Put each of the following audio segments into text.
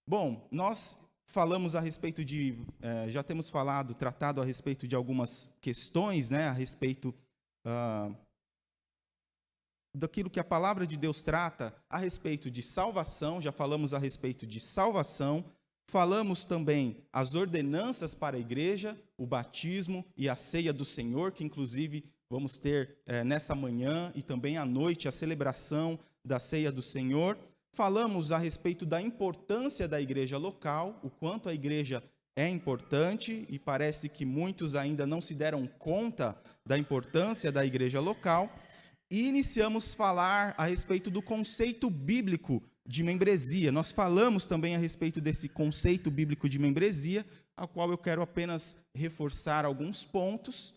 Bom, nós falamos a respeito já temos tratado a respeito de algumas questões, né, a respeito ah, daquilo que a palavra de Deus trata a respeito de salvação, já falamos a respeito de salvação, falamos também as ordenanças para a igreja, o batismo e a ceia do Senhor, que inclusive vamos ter nessa manhã e também à noite a celebração da ceia do Senhor. Falamos a respeito da importância da igreja local, o quanto a igreja é importante, e parece que muitos ainda não se deram conta da importância da igreja local. E iniciamos a falar a respeito do conceito bíblico de membresia. Nós falamos também a respeito desse conceito bíblico de membresia, ao qual eu quero apenas reforçar alguns pontos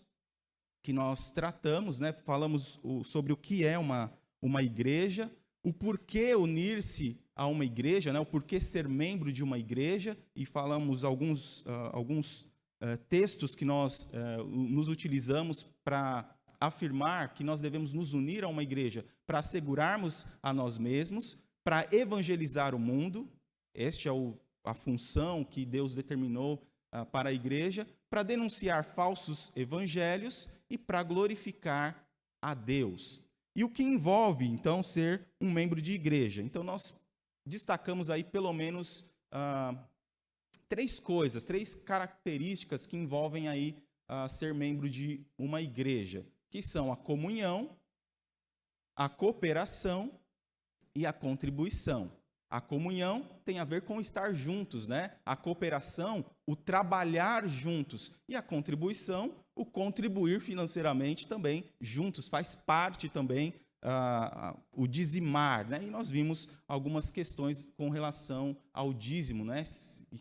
que nós tratamos, né? Falamos sobre o que é uma igreja, o porquê unir-se a uma igreja, né? O porquê ser membro de uma igreja, e falamos alguns textos que nós nos utilizamos para afirmar que nós devemos nos unir a uma igreja para assegurarmos a nós mesmos, para evangelizar o mundo. Esta é a função que Deus determinou para a igreja, para denunciar falsos evangelhos e para glorificar a Deus. E o que envolve, então, ser um membro de igreja? Então, nós destacamos aí pelo menos três características que envolvem aí ser membro de uma igreja, que são a comunhão, a cooperação e a contribuição. A comunhão tem a ver com estar juntos, né? A cooperação, o trabalhar juntos, e a contribuição, o contribuir financeiramente também juntos, faz parte também o dizimar, né? E nós vimos algumas questões com relação ao dízimo, né?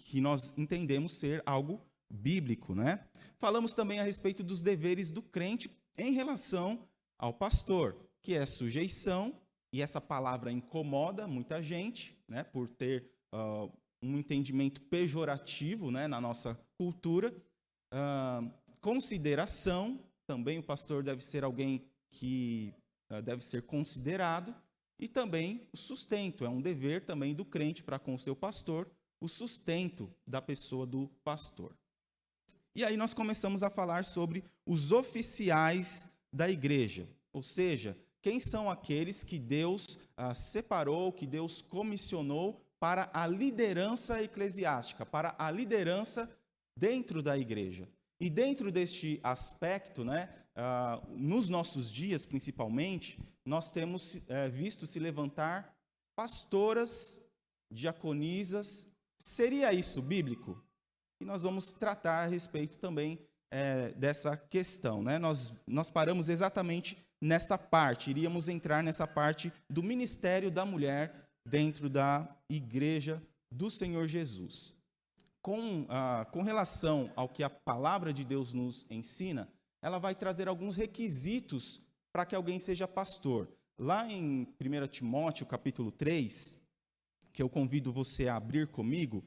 Que nós entendemos ser algo bíblico, né? Falamos também a respeito dos deveres do crente em relação ao pastor, que é sujeição, e essa palavra incomoda muita gente, né, por ter um entendimento pejorativo, né, na nossa cultura. Consideração, também o pastor deve ser alguém que deve ser considerado, e também o sustento, é um dever também do crente para com o seu pastor, o sustento da pessoa do pastor. E aí nós começamos a falar sobre os oficiais da igreja, ou seja, quem são aqueles que Deus separou, que Deus comissionou para a liderança eclesiástica, para a liderança dentro da igreja. E dentro deste aspecto, né, nos nossos dias principalmente, nós temos visto se levantar pastoras, diaconisas. Seria isso bíblico? E nós vamos tratar a respeito também dessa questão, né? Nós paramos exatamente nesta parte, iríamos entrar nessa parte do ministério da mulher dentro da igreja do Senhor Jesus. Com relação ao que a palavra de Deus nos ensina, ela vai trazer alguns requisitos para que alguém seja pastor. Lá em 1 Timóteo, capítulo 3, que eu convido você a abrir comigo,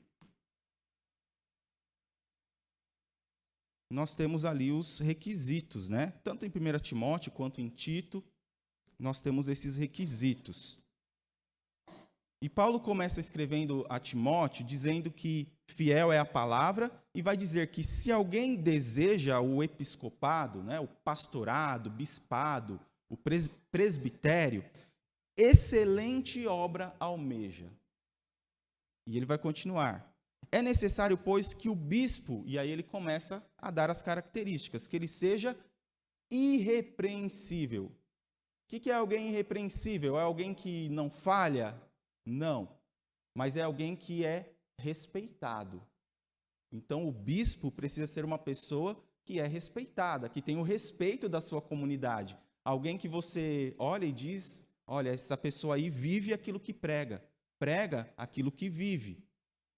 nós temos ali os requisitos, né? Tanto em 1 Timóteo quanto em Tito, nós temos esses requisitos. E Paulo começa escrevendo a Timóteo, dizendo que fiel é a palavra, e vai dizer que se alguém deseja o episcopado, né, o pastorado, o bispado, o presbitério, excelente obra almeja. E ele vai continuar. É necessário, pois, que o bispo, e aí ele começa a dar as características, que ele seja irrepreensível. O que é alguém irrepreensível? É alguém que não falha? Não. Mas é alguém que é respeitado. Então, o bispo precisa ser uma pessoa que é respeitada, que tem o respeito da sua comunidade. Alguém que você olha e diz, olha, essa pessoa aí vive aquilo que prega aquilo que vive.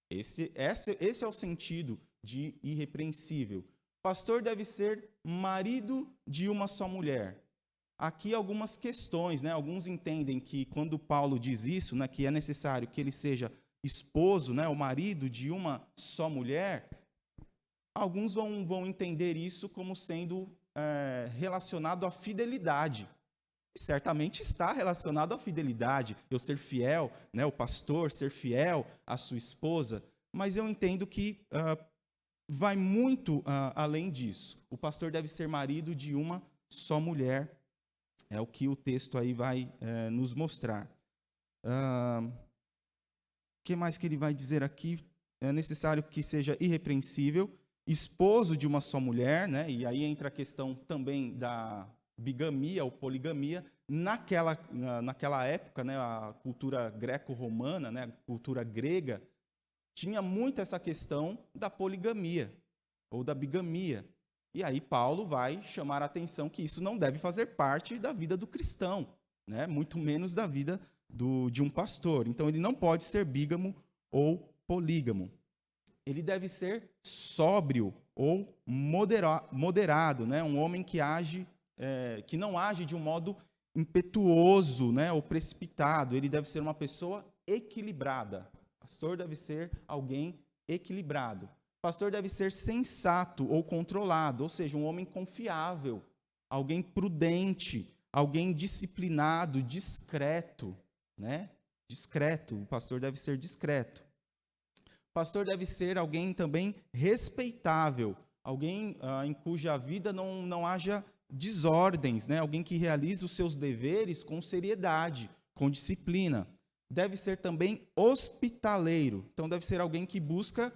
Esse é o sentido de irrepreensível. Pastor deve ser marido de uma só mulher. Aqui algumas questões, né? Alguns entendem que quando Paulo diz isso, né, que é necessário que ele seja esposo, né, o marido de uma só mulher, alguns vão entender isso como sendo relacionado à fidelidade. certamente está relacionado à fidelidade, eu ser fiel, né, o pastor ser fiel à sua esposa, mas eu entendo que vai muito além disso. O pastor deve ser marido de uma só mulher, é o que o texto aí vai nos mostrar. O que mais que ele vai dizer aqui? É necessário que seja irrepreensível, esposo de uma só mulher, né? E aí entra a questão também da bigamia ou poligamia. Naquela época, né, a cultura greco-romana, né, a cultura grega, tinha muito essa questão da poligamia ou da bigamia. E aí Paulo vai chamar a atenção que isso não deve fazer parte da vida do cristão, né? Muito menos da vida de um pastor. Então ele não pode ser bígamo ou polígamo. Ele deve ser sóbrio ou moderado, né? Um homem que que não age de um modo impetuoso, né? Ou precipitado. Ele deve ser uma pessoa equilibrada. O pastor deve ser alguém equilibrado. O pastor deve ser sensato ou controlado, ou seja, um homem confiável, alguém prudente, alguém disciplinado, discreto, né? Discreto, o pastor deve ser discreto. O pastor deve ser alguém também respeitável, alguém em cuja vida não haja desordens, né? Alguém que realiza os seus deveres com seriedade, com disciplina. Deve ser também hospitaleiro, então deve ser alguém que busca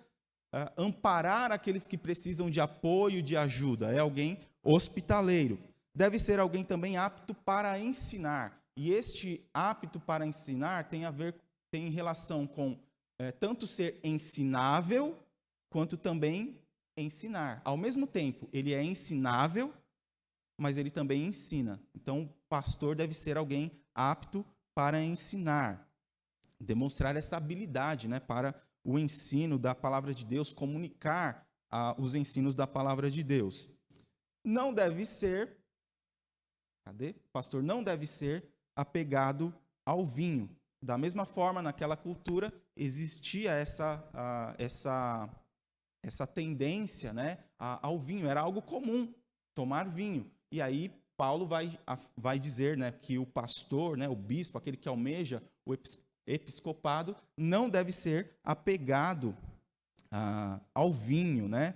amparar aqueles que precisam de apoio, de ajuda, é alguém hospitaleiro. Deve ser alguém também apto para ensinar, e este apto para ensinar tem relação com tanto ser ensinável, quanto também ensinar. Ao mesmo tempo, ele é ensinável, mas ele também ensina. Então, o pastor deve ser alguém apto para ensinar, demonstrar essa habilidade, né, para o ensino da palavra de Deus, comunicar os ensinos da palavra de Deus. Não deve ser, o pastor não deve ser apegado ao vinho. Da mesma forma, naquela cultura, existia essa tendência, né, ao vinho. Era algo comum tomar vinho. E aí Paulo vai dizer, né, que o pastor, né, o bispo, aquele que almeja o episcopado, não deve ser apegado ao vinho, né?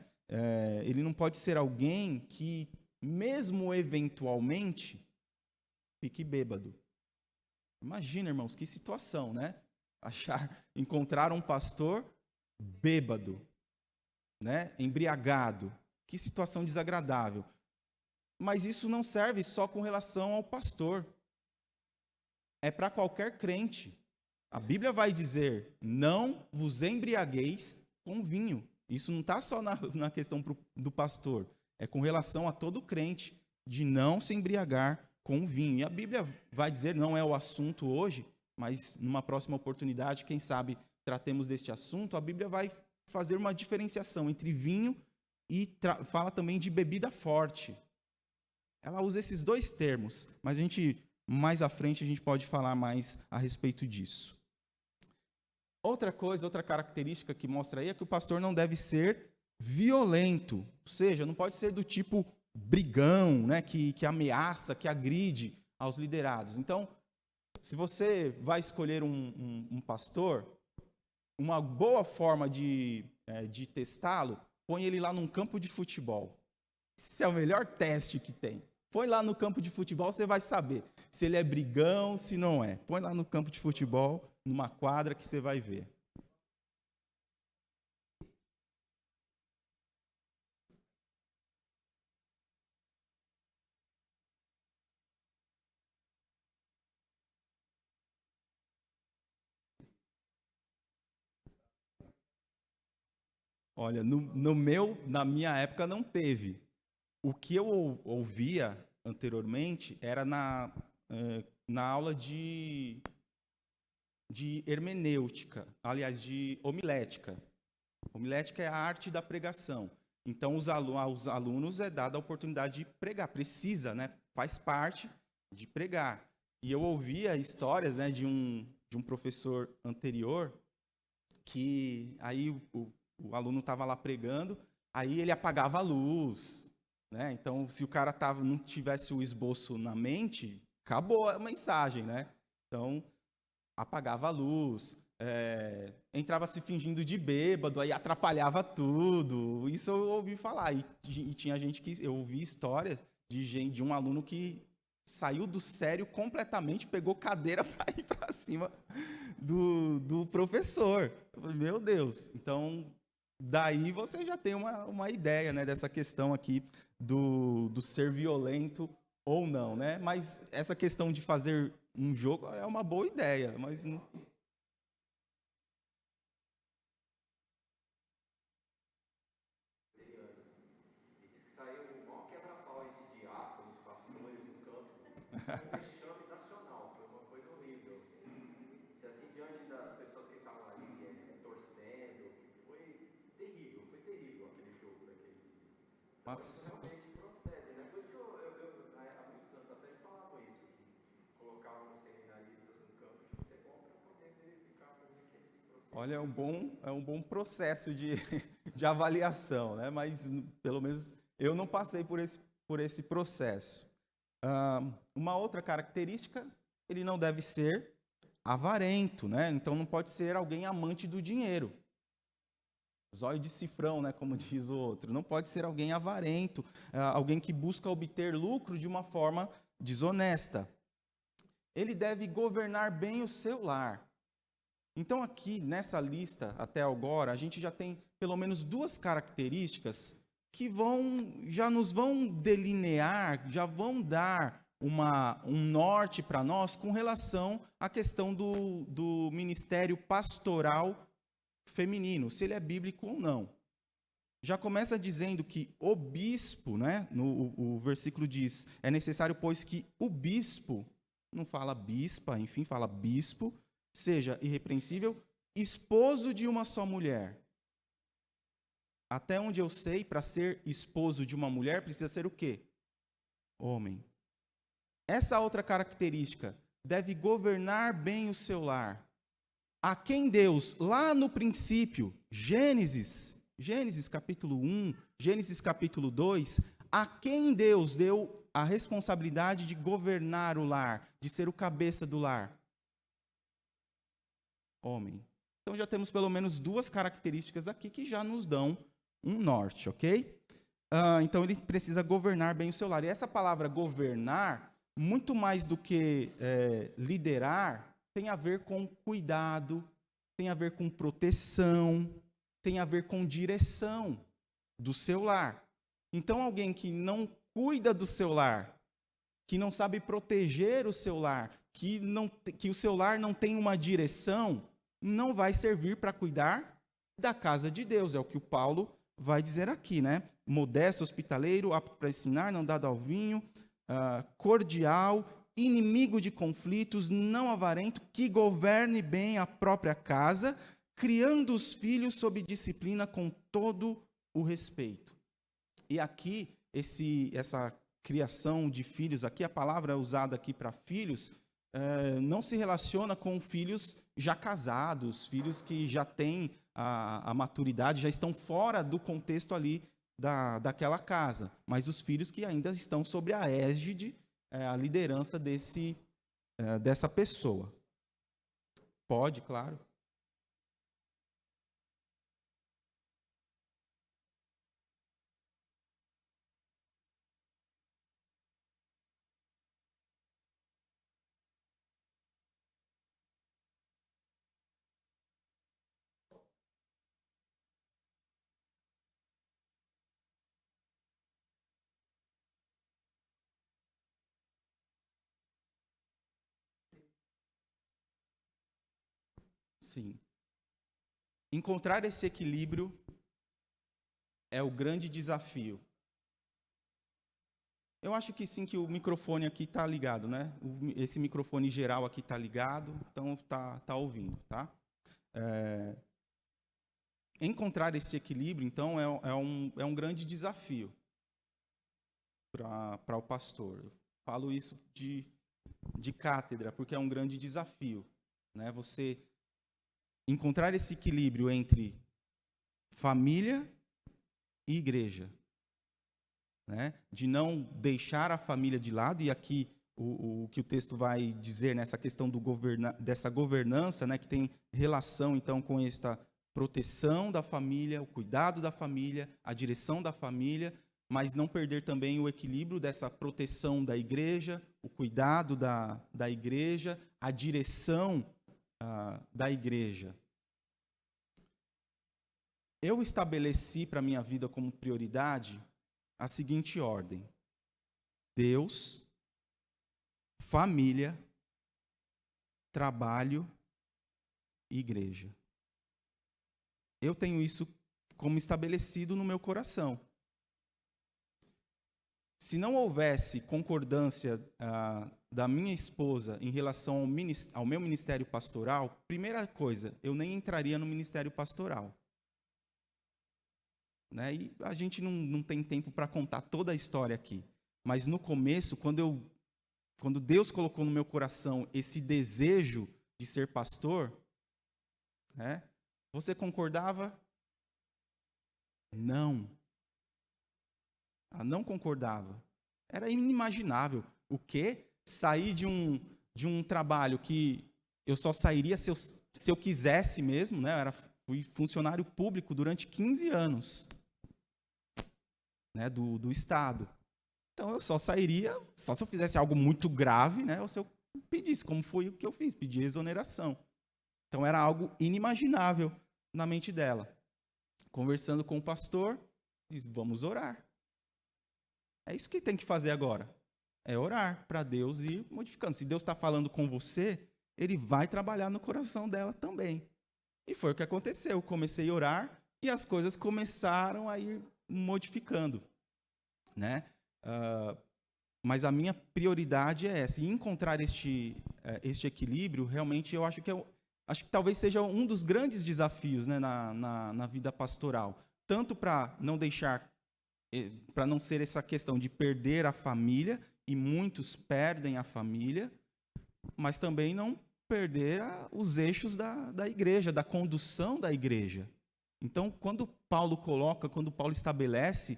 Ele não pode ser alguém que, mesmo eventualmente, fique bêbado. Imagina, irmãos, que situação, né? Encontrar um pastor bêbado, né? Embriagado. Que situação desagradável. Mas isso não serve só com relação ao pastor. É para qualquer crente. A Bíblia vai dizer, não vos embriagueis com vinho. Isso não está só na questão do pastor. É com relação a todo crente, de não se embriagar com vinho. E a Bíblia vai dizer, não é o assunto hoje, mas numa próxima oportunidade, quem sabe, tratemos deste assunto, a Bíblia vai fazer uma diferenciação entre vinho e fala também de bebida forte. Ela usa esses dois termos, mas mais à frente a gente pode falar mais a respeito disso. Outra característica que mostra aí é que o pastor não deve ser violento, ou seja, não pode ser do tipo brigão, né, que ameaça, que agride aos liderados. Então, se você vai escolher um pastor, uma boa forma de testá-lo, põe ele lá num campo de futebol. Esse é o melhor teste que tem. Põe lá no campo de futebol, você vai saber se ele é brigão, se não é. Põe lá no campo de futebol, numa quadra, que você vai ver. Olha, na minha época não teve. O que eu ouvia anteriormente era na aula de hermenêutica, aliás, de homilética. Homilética é a arte da pregação. Então, aos alunos é dada a oportunidade de pregar. Precisa, né? Faz parte de pregar. E eu ouvia histórias, né, de um professor anterior que aí o aluno estava lá pregando, aí ele apagava a luz, né? Então, se o cara não tivesse o esboço na mente, acabou a mensagem, né? Então, apagava a luz, entrava se fingindo de bêbado, aí atrapalhava tudo. Isso eu ouvi falar. E tinha gente que... Eu ouvi histórias de um aluno que saiu do sério completamente, pegou cadeira para ir para cima do professor. Eu falei, meu Deus. Então, daí você já tem uma ideia, né, dessa questão aqui do ser violento ou não, né? Mas essa questão de fazer um jogo é uma boa ideia, mas não... Mas, olha, é um bom processo de avaliação, né? Mas, pelo menos, eu não passei por esse processo. Uma outra característica, ele não deve ser avarento, né? Então, não pode ser alguém amante do dinheiro. Zóio de cifrão, né? Como diz o outro. Não pode ser alguém avarento, alguém que busca obter lucro de uma forma desonesta. Ele deve governar bem o seu lar. Então, aqui nessa lista, até agora, a gente já tem pelo menos duas características que já nos vão delinear, já vão dar um norte para nós com relação à questão do ministério pastoral feminino, se ele é bíblico ou não. Já começa dizendo que o bispo, né, o versículo diz, é necessário, pois, que o bispo, não fala bispa, enfim, fala bispo, seja irrepreensível, esposo de uma só mulher. Até onde eu sei, para ser esposo de uma mulher, precisa ser o quê? Homem. Essa outra característica, deve governar bem o seu lar. A quem Deus, lá no princípio, Gênesis capítulo 1, Gênesis capítulo 2, a quem Deus deu a responsabilidade de governar o lar, de ser o cabeça do lar? Homem. Então já temos pelo menos duas características aqui que já nos dão um norte, ok? Então ele precisa governar bem o seu lar. E essa palavra governar, muito mais do que liderar, tem a ver com cuidado, tem a ver com proteção, tem a ver com direção do seu lar. Então alguém que não cuida do seu lar, que não sabe proteger o seu lar, que o seu lar não tem uma direção, não vai servir para cuidar da casa de Deus. É o que o Paulo vai dizer aqui, né? Modesto, hospitaleiro, apto para ensinar, não dado ao vinho, cordial, inimigo de conflitos, não avarento, que governe bem a própria casa, criando os filhos sob disciplina com todo o respeito. E aqui, essa criação de filhos, aqui a palavra usada aqui para filhos, não se relaciona com filhos já casados, filhos que já têm a maturidade, já estão fora do contexto ali daquela casa, mas os filhos que ainda estão sobre a égide, a liderança dessa pessoa. Pode, claro. Sim. Encontrar esse equilíbrio é o grande desafio. Eu acho que sim, que o microfone aqui está ligado, né? Esse microfone geral aqui está ligado, então tá ouvindo, tá? Encontrar esse equilíbrio, então, é um grande desafio para o pastor. Eu falo isso de cátedra, porque é um grande desafio, né? Você encontrar esse equilíbrio entre família e igreja, né? De não deixar a família de lado, e aqui o que o texto vai dizer nessa questão dessa governança, né, que tem relação, então, com esta proteção da família, o cuidado da família, a direção da família, mas não perder também o equilíbrio dessa proteção da igreja, o cuidado da igreja, a direção da igreja. Eu estabeleci para a minha vida como prioridade a seguinte ordem: Deus, família, trabalho e igreja. Eu tenho isso como estabelecido no meu coração. Se não houvesse concordância da minha esposa em relação ao meu ministério pastoral, primeira coisa, eu nem entraria no ministério pastoral. Né? E a gente não tem tempo para contar toda a história aqui. Mas no começo, quando Deus colocou no meu coração esse desejo de ser pastor, né? Você concordava? Não. Ela não concordava. Era inimaginável. O quê? Sair de um trabalho que eu só sairia se eu quisesse mesmo, né? Fui funcionário público durante 15 anos, né? do Estado. Então, eu só sairia, só se eu fizesse algo muito grave, né? Ou se eu pedisse, como foi o que eu fiz, pedi exoneração. Então, era algo inimaginável na mente dela. Conversando com o pastor, diz, vamos orar. É isso que tem que fazer agora. É orar para Deus ir modificando. Se Deus está falando com você, Ele vai trabalhar no coração dela também. E foi o que aconteceu. Eu comecei a orar e as coisas começaram a ir modificando, né? Mas a minha prioridade é essa. E encontrar este equilíbrio, realmente, eu acho que talvez seja um dos grandes desafios, né, na vida pastoral. Tanto para não ser essa questão de perder a família, e muitos perdem a família, mas também não perder os eixos da igreja, da condução da igreja. Então, quando Paulo estabelece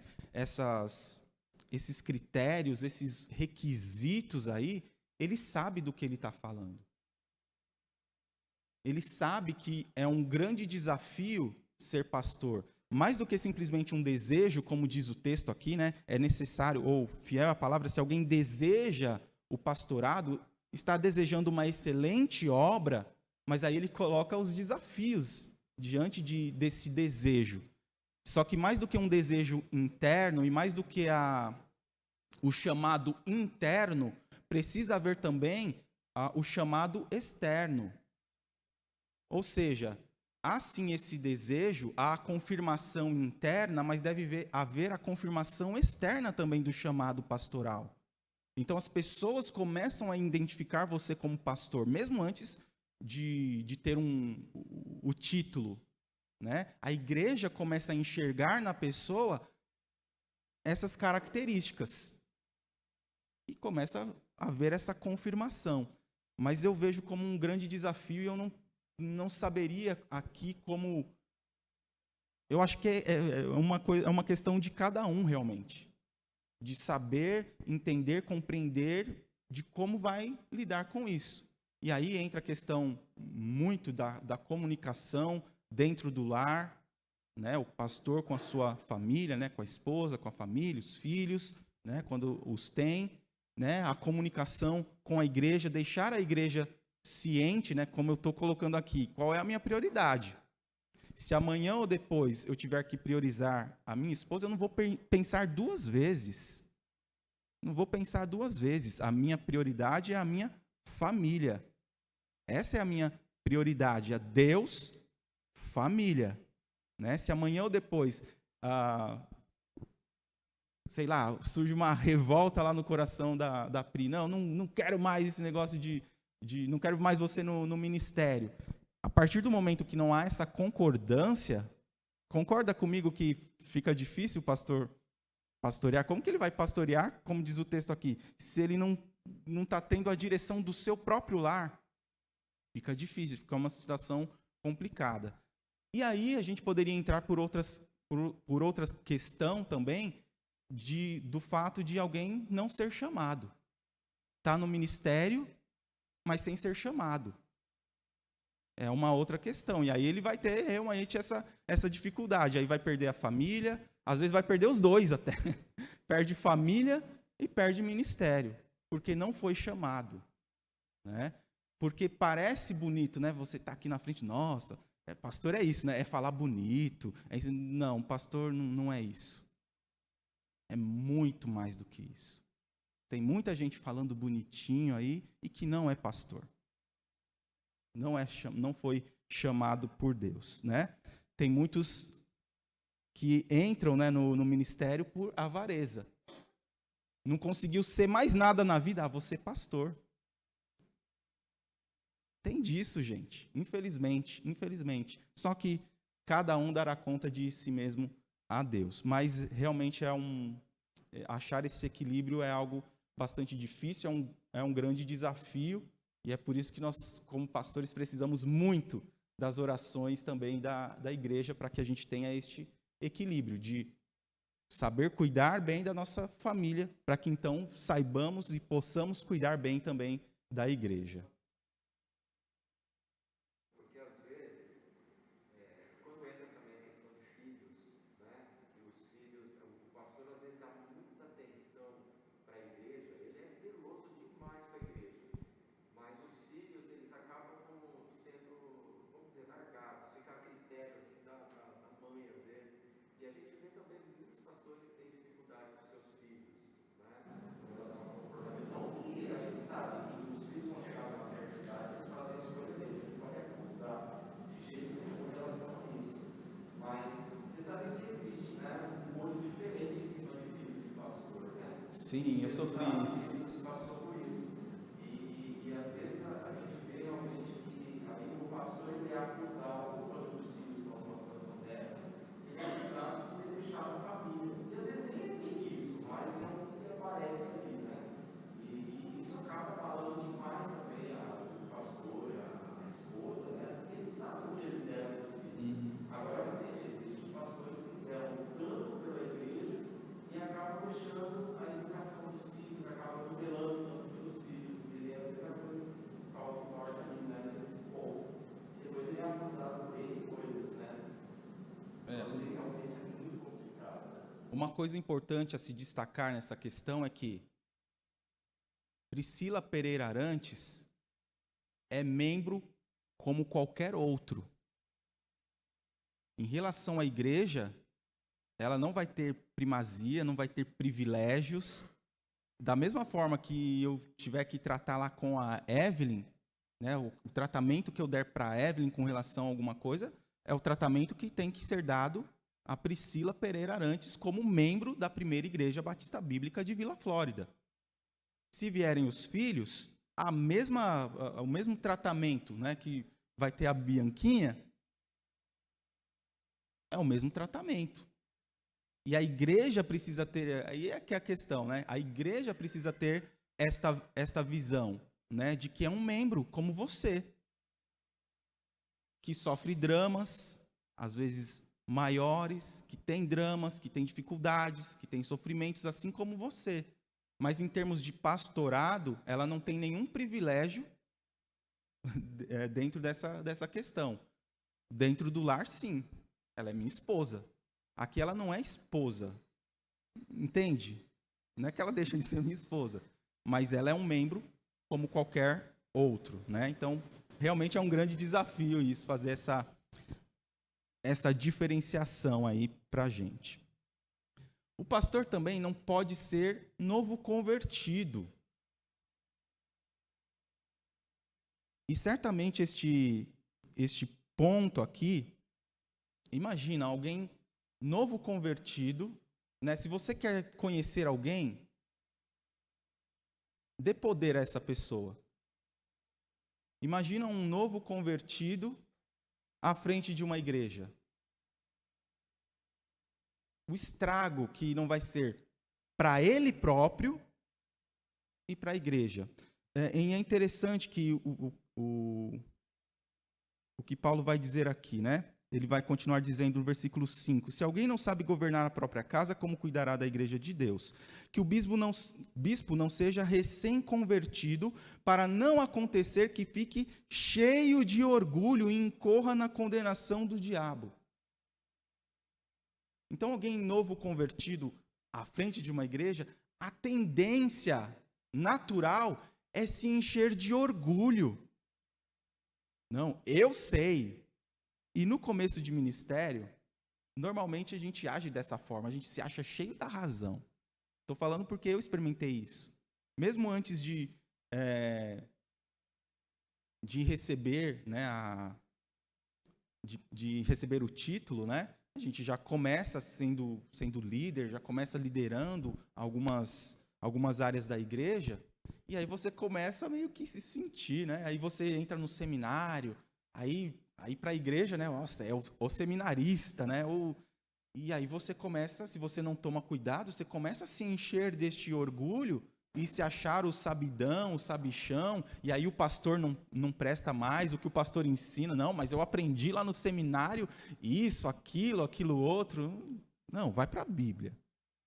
esses critérios, esses requisitos aí, ele sabe do que ele está falando. Ele sabe que é um grande desafio ser pastor. Mais do que simplesmente um desejo, como diz o texto aqui, né? É necessário, ou fiel à palavra, se alguém deseja o pastorado, está desejando uma excelente obra, mas aí ele coloca os desafios diante desse desejo. Só que mais do que um desejo interno e mais do que o chamado interno, precisa haver também o chamado externo. Ou seja, há sim esse desejo, há a confirmação interna, mas deve haver a confirmação externa também do chamado pastoral. Então as pessoas começam a identificar você como pastor, mesmo antes de ter o título, né? A igreja começa a enxergar na pessoa essas características e começa a haver essa confirmação. Mas eu vejo como um grande desafio e eu não saberia aqui como... Eu acho que é uma questão de cada um, realmente. De saber, entender, compreender de como vai lidar com isso. E aí entra a questão muito da comunicação dentro do lar, né? O pastor com a sua família, né? Com a esposa, com a família, os filhos, né? Quando os tem, né? A comunicação com a igreja, deixar a igreja ciente, né? Como eu estou colocando aqui, qual é a minha prioridade. Se amanhã ou depois eu tiver que priorizar a minha esposa, eu não vou pensar duas vezes. Não vou pensar duas vezes. A minha prioridade é a minha família. Essa é a minha prioridade, é Deus, família. Né? Se amanhã ou depois, sei lá, surge uma revolta lá no coração da Pri, não quero mais esse negócio não quero mais você no ministério. A partir do momento que não há essa concordância, concorda comigo que fica difícil o pastor pastorear? Como que ele vai pastorear, como diz o texto aqui, se ele não está tendo a direção do seu próprio lar? Fica difícil, fica uma situação complicada. E aí a gente poderia entrar por outra questão também, do fato de alguém não ser chamado. está no ministério, mas sem ser chamado. É uma outra questão. E aí ele vai ter realmente essa dificuldade. Aí vai perder a família, às vezes vai perder os dois até. Perde família e perde ministério, porque não foi chamado. Né? Porque parece bonito, né? Você está aqui na frente, nossa, pastor é isso, né? É falar bonito. Não, pastor não é isso. É muito mais do que isso. Tem muita gente falando bonitinho aí e que não é pastor. Não foi chamado por Deus, né? Tem muitos que entram, né, no ministério por avareza. Não conseguiu ser mais nada na vida, vou ser pastor. Tem disso, gente, infelizmente. Só que cada um dará conta de si mesmo a Deus. Mas realmente achar esse equilíbrio é algo bastante difícil, é um grande desafio, e é por isso que nós, como pastores, precisamos muito das orações também da igreja, para que a gente tenha este equilíbrio de saber cuidar bem da nossa família, para que então saibamos e possamos cuidar bem também da igreja. Sim, eu sofri isso. Você passou por isso. E às vezes a gente vê realmente que ali o pastor ele é acusado, quando os filhos estão numa situação dessa, ele é acusado de ter deixado a família. E às vezes nem é bem isso, mas é o que aparece ali, né? E isso acaba falando demais também o pastor, a esposa, né? Porque eles sabem o que eles deram para os filhos. Agora, realmente, existem os pastores que zelam tanto pela igreja e acabam deixando a educação dos filhos, acabam zelando tanto pelos filhos, e às vezes a coisa se torna ali, né, nesse ponto. Depois ele é acusado por N coisas, né? Então, assim, realmente é muito complicado. Né? Uma coisa importante a se destacar nessa questão é que Priscila Pereira Arantes é membro como qualquer outro. Em relação à igreja, ela não vai ter primazia, não vai ter privilégios. Da mesma forma que eu tiver que tratar lá com a Evelyn, né, o tratamento que eu der para a Evelyn com relação a alguma coisa, é o tratamento que tem que ser dado a Priscila Pereira Arantes como membro da primeira igreja batista bíblica de Vila Flórida. Se vierem os filhos, o mesmo tratamento, né, que vai ter a Bianquinha, é o mesmo tratamento. E a igreja precisa ter, aí é que é a questão, né? A igreja precisa ter esta visão, né, de que é um membro como você, que sofre dramas, às vezes maiores, que tem dramas, que tem dificuldades, que tem sofrimentos, assim como você. Mas em termos de pastorado, ela não tem nenhum privilégio dentro dessa questão. Dentro do lar, sim. Ela é minha esposa. Aqui ela não é esposa. Entende? Não é que ela deixa de ser minha esposa. Mas ela é um membro como qualquer outro. Né? Então, realmente é um grande desafio isso, fazer essa diferenciação aí para a gente. O pastor também não pode ser novo convertido. E certamente este ponto aqui, imagina alguém novo convertido, né? Se você quer conhecer alguém, dê poder a essa pessoa. Imagina um novo convertido à frente de uma igreja. O estrago que não vai ser para ele próprio e para a igreja. E é interessante que o que Paulo vai dizer aqui, né? Ele vai continuar dizendo no versículo 5: se alguém não sabe governar a própria casa, como cuidará da igreja de Deus? Que o bispo não seja recém-convertido, para não acontecer que fique cheio de orgulho e incorra na condenação do diabo. Então, alguém novo convertido à frente de uma igreja, a tendência natural é se encher de orgulho. Não, eu sei. E no começo de ministério, normalmente a gente age dessa forma, a gente se acha cheio da razão. Estou falando porque eu experimentei isso. Mesmo antes de receber, né, de receber o título, né, a gente já começa sendo líder, já começa liderando algumas áreas da igreja, e aí você começa meio que se sentir, né? Aí você entra no seminário, aí para a igreja, né? Nossa, é o seminarista, né? E aí você começa, se você não toma cuidado, você começa a se encher deste orgulho e se achar o sabidão, o sabichão, e aí o pastor não presta mais o que o pastor ensina. Não, mas eu aprendi lá no seminário isso, aquilo outro. Não, vai para a Bíblia.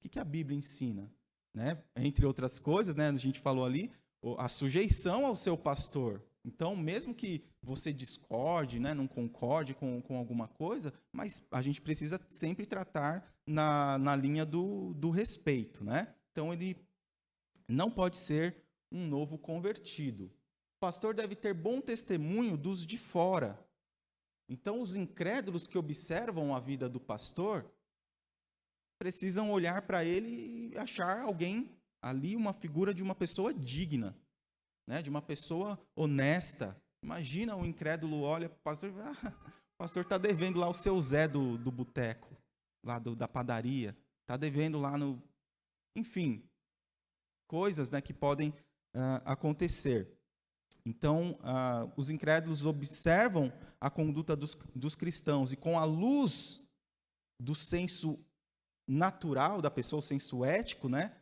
O que a Bíblia ensina? Né? Entre outras coisas, né, a gente falou ali, a sujeição ao seu pastor. Então, mesmo que você discorde, né, não concorde com alguma coisa, mas a gente precisa sempre tratar na linha do respeito. Né? Então, ele não pode ser um novo convertido. O pastor deve ter bom testemunho dos de fora. Então, os incrédulos que observam a vida do pastor precisam olhar para ele e achar alguém ali, uma figura de uma pessoa digna, né? De uma pessoa honesta. Imagina o incrédulo olha para o pastor e o pastor está devendo lá o seu Zé do boteco, lá da padaria, está devendo lá no... Enfim, coisas, né, que podem acontecer. Então, os incrédulos observam a conduta dos cristãos e com a luz do senso natural da pessoa, o senso ético, né,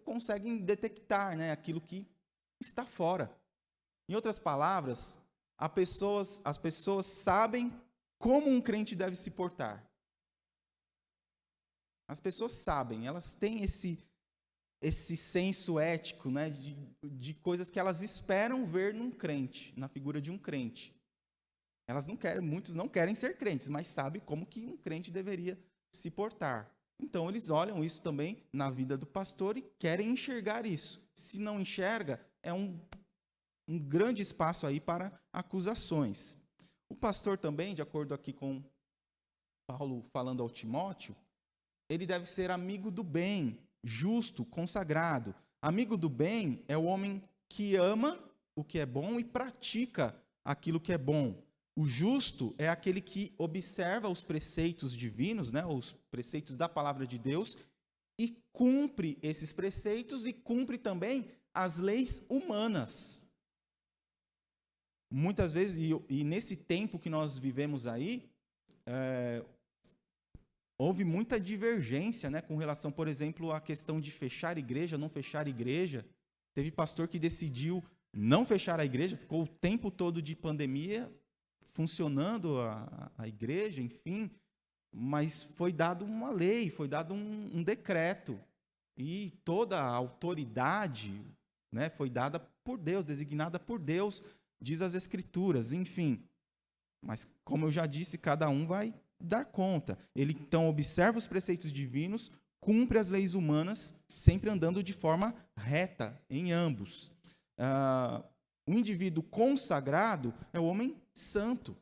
conseguem detectar, né, aquilo que está fora. Em outras palavras, as pessoas sabem como um crente deve se portar. As pessoas sabem, elas têm esse senso ético, né, de coisas que elas esperam ver num crente, na figura de um crente. Muitos não querem ser crentes, mas sabem como que um crente deveria se portar. Então, eles olham isso também na vida do pastor e querem enxergar isso. Se não enxerga, é um grande espaço aí para acusações. O pastor também, de acordo aqui com Paulo falando ao Timóteo, ele deve ser amigo do bem, justo, consagrado. Amigo do bem é o homem que ama o que é bom e pratica aquilo que é bom. O justo é aquele que observa os preceitos divinos, né, os preceitos da palavra de Deus, e cumpre esses preceitos e cumpre também as leis humanas. Muitas vezes, e nesse tempo que nós vivemos aí, houve muita divergência, né, com relação, por exemplo, à questão de fechar igreja, não fechar igreja. Teve pastor que decidiu não fechar a igreja, ficou o tempo todo de pandemia funcionando a igreja, enfim, mas foi dado uma lei, foi dado um decreto, e toda a autoridade, né, foi dada por Deus, designada por Deus, diz as Escrituras, enfim. Mas, como eu já disse, cada um vai dar conta. Ele, então, observa os preceitos divinos, cumpre as leis humanas, sempre andando de forma reta em ambos. O indivíduo consagrado é o homem santo,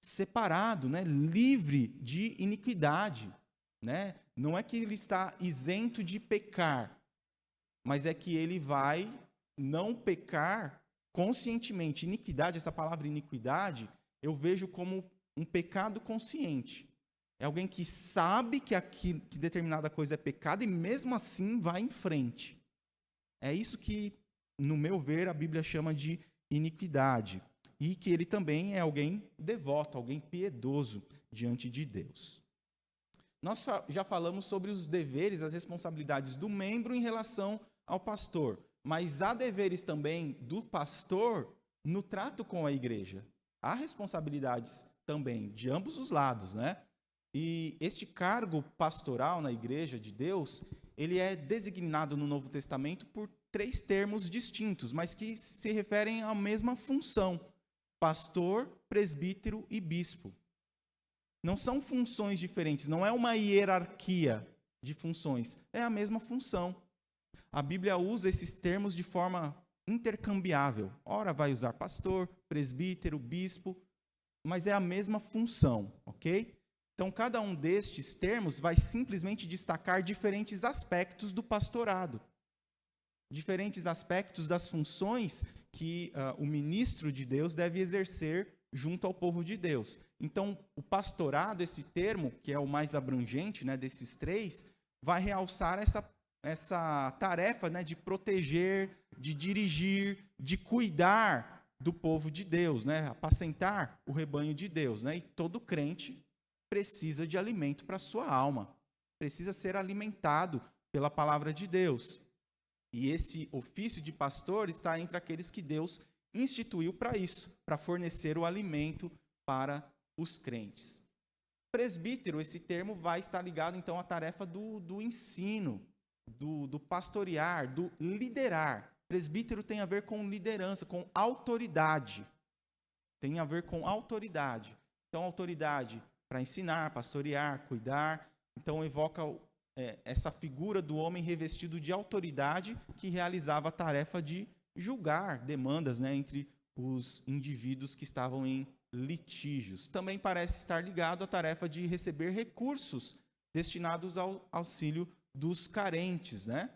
separado, né, livre de iniquidade. Né? Não é que ele está isento de pecar, mas é que ele vai não pecar conscientemente. Iniquidade, essa palavra iniquidade, eu vejo como um pecado consciente. É alguém que sabe que determinada coisa é pecado e mesmo assim vai em frente. É isso que, no meu ver, a Bíblia chama de iniquidade. E que ele também é alguém devoto, alguém piedoso diante de Deus. Nós já falamos sobre os deveres, as responsabilidades do membro em relação ao pastor. Mas há deveres também do pastor no trato com a igreja. Há responsabilidades também, de ambos os lados, né? E este cargo pastoral na igreja de Deus, ele é designado no Novo Testamento por 3 termos distintos, mas que se referem à mesma função: pastor, presbítero e bispo. Não são funções diferentes, não é uma hierarquia de funções, é a mesma função. A Bíblia usa esses termos de forma intercambiável. Ora vai usar pastor, presbítero, bispo, mas é a mesma função, ok? Então, cada um destes termos vai simplesmente destacar diferentes aspectos do pastorado, diferentes aspectos das funções que o ministro de Deus deve exercer junto ao povo de Deus. Então, o pastorado, esse termo, que é o mais abrangente, né, desses 3, vai realçar essa tarefa, né, de proteger, de dirigir, de cuidar do povo de Deus, né, apacentar o rebanho de Deus, né, e todo crente precisa de alimento para a sua alma, precisa ser alimentado pela palavra de Deus. E esse ofício de pastor está entre aqueles que Deus instituiu para isso, para fornecer o alimento para os crentes. Presbítero, esse termo vai estar ligado então à tarefa do ensino, do pastorear, do liderar. Presbítero tem a ver com liderança, com autoridade. Tem a ver com autoridade. Então, autoridade para ensinar, pastorear, cuidar. Então, evoca essa figura do homem revestido de autoridade que realizava a tarefa de julgar demandas, né, entre os indivíduos que estavam em litígios. Também parece estar ligado à tarefa de receber recursos destinados ao auxílio dos carentes, né,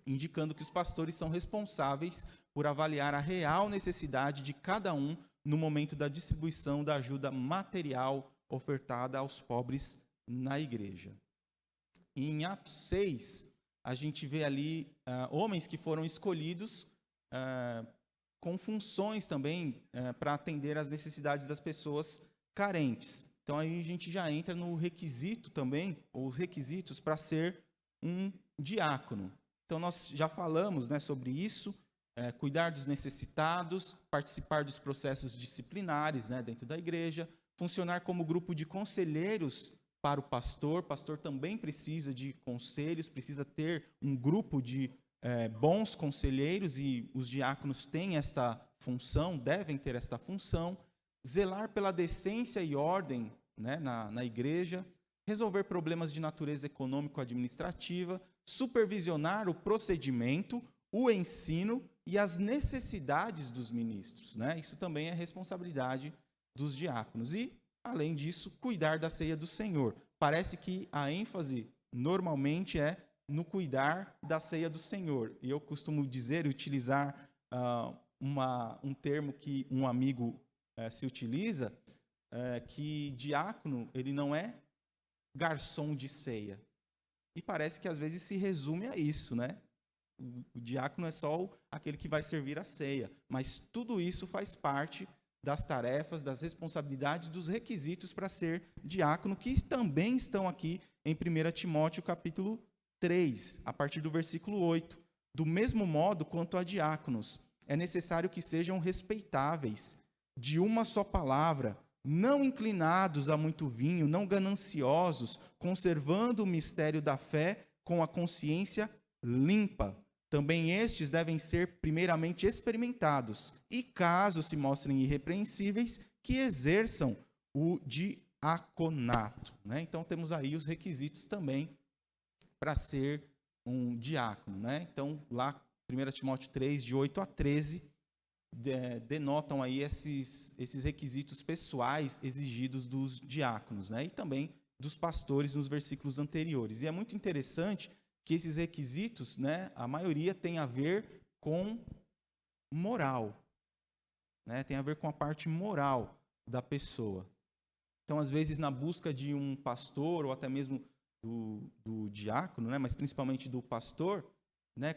indicando que os pastores são responsáveis por avaliar a real necessidade de cada um no momento da distribuição da ajuda material ofertada aos pobres na igreja. E em Atos 6, a gente vê ali homens que foram escolhidos com funções também para atender às necessidades das pessoas carentes. Então, aí a gente já entra no requisito também, ou os requisitos para ser um diácono. Então, nós já falamos, né, sobre isso, cuidar dos necessitados, participar dos processos disciplinares, né, dentro da igreja, funcionar como grupo de conselheiros para o pastor. O pastor também precisa de conselhos, precisa ter um grupo de bons conselheiros, e os diáconos têm esta função, devem ter esta função. Zelar pela decência e ordem, né, na igreja, resolver problemas de natureza econômico-administrativa, supervisionar o procedimento, o ensino e as necessidades dos ministros, né? Isso também é responsabilidade dos diáconos. E, além disso, cuidar da ceia do Senhor. Parece que a ênfase normalmente é no cuidar da ceia do Senhor. E eu costumo dizer e utilizar um termo que um amigo se utiliza, que diácono, ele não é garçom de ceia. E parece que às vezes se resume a isso, né? O diácono é só aquele que vai servir a ceia. Mas tudo isso faz parte das tarefas, das responsabilidades, dos requisitos para ser diácono, que também estão aqui em 1 Timóteo capítulo 3, a partir do versículo 8. Do mesmo modo quanto a diáconos, é necessário que sejam respeitáveis, de uma só palavra, não inclinados a muito vinho, não gananciosos, conservando o mistério da fé com a consciência limpa. Também estes devem ser primeiramente experimentados, e caso se mostrem irrepreensíveis, que exerçam o diaconato, né? Então temos aí os requisitos também para ser um diácono, né? Então lá 1 Timóteo 3, de 8 a 13, denotam aí esses requisitos pessoais exigidos dos diáconos, né? E também dos pastores nos versículos anteriores. E é muito interessante que esses requisitos, né, a maioria tem a ver com moral, né? Tem a ver com a parte moral da pessoa. Então, às vezes, na busca de um pastor, ou até mesmo do diácono, né, mas principalmente do pastor, né,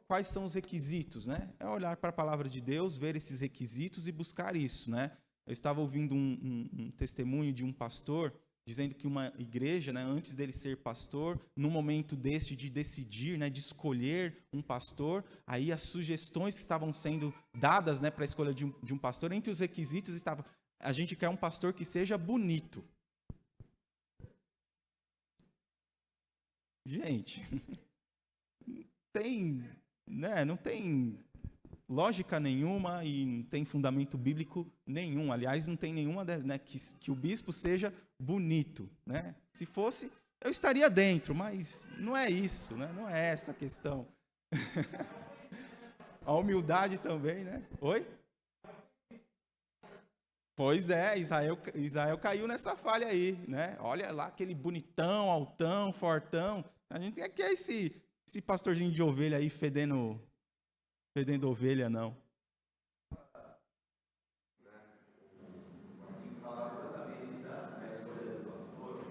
quais são os requisitos? Né? É olhar para a palavra de Deus, ver esses requisitos e buscar isso. Né? Eu estava ouvindo um testemunho de um pastor dizendo que uma igreja, né, antes dele ser pastor, no momento deste de decidir, né, de escolher um pastor, aí as sugestões que estavam sendo dadas, né, para a escolha de um pastor, entre os requisitos estava a gente quer um pastor que seja bonito. Gente, não tem lógica nenhuma e não tem fundamento bíblico nenhum. Aliás, não tem nenhuma, né, que o bispo seja bonito, né? Se fosse, eu estaria dentro, mas não é isso, né? Não é essa a questão. A humildade também, né? Oi? Pois é, Israel caiu nessa falha aí, né? Olha lá aquele bonitão, altão, fortão. A gente não quer esse pastorzinho de ovelha aí fedendo ovelha, não. Falava exatamente da escolha do pastor,